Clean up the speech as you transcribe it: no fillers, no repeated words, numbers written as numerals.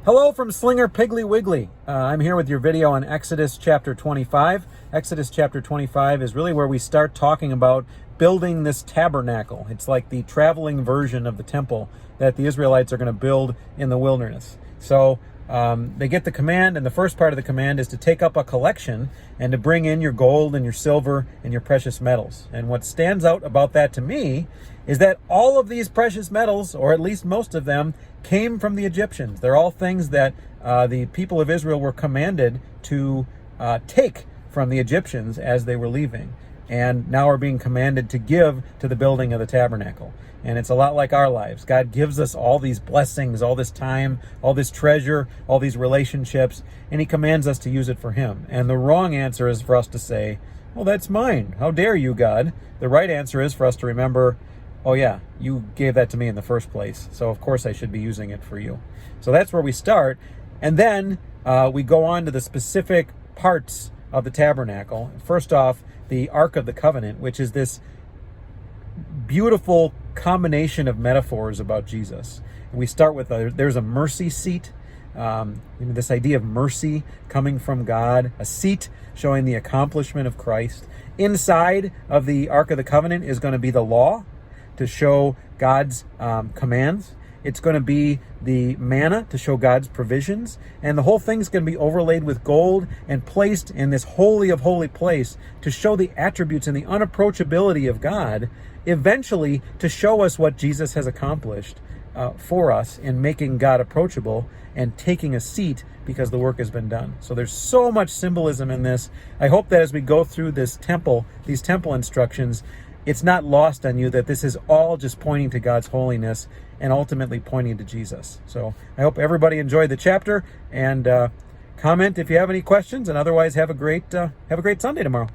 Hello from Slinger Piggly Wiggly. I'm here with your video on Exodus chapter 25. Exodus chapter 25 is really where we start talking about building this tabernacle. It's like the traveling version of the temple that the Israelites are going to build in the wilderness. So they get the command, and the first part of the command is to take up a collection and to bring in your gold and your silver and your precious metals. And what stands out about that to me is that all of these precious metals, or at least most of them, came from the Egyptians. They're all things that the people of Israel were commanded to take from the Egyptians as they were leaving, and now are being commanded to give to the building of the tabernacle. And it's a lot like our lives. God gives us all these blessings, all this time, all this treasure, all these relationships, and he commands us to use it for him. And the wrong answer is for us to say, well, that's mine. How dare you, God? The right answer is for us to remember, oh yeah, you gave that to me in the first place, so of course I should be using it for you. So that's where we start, and then we go on to the specific parts of the tabernacle. First off, the Ark of the Covenant, which is this beautiful combination of metaphors about Jesus. And we start with there's a mercy seat, this idea of mercy coming from God, a seat showing the accomplishment of Christ. Inside of the Ark of the Covenant is going to be the law, to show God's commands. It's going to be the manna to show God's provisions. And the whole thing's going to be overlaid with gold and placed in this holy of holy place to show the attributes and the unapproachability of God, eventually to show us what Jesus has accomplished for us in making God approachable and taking a seat because the work has been done. So there's so much symbolism in this. I hope that as we go through this temple, these temple instructions, it's not lost on you that this is all just pointing to God's holiness and ultimately pointing to Jesus. So I hope everybody enjoyed the chapter, and comment if you have any questions, and otherwise have a great Sunday tomorrow.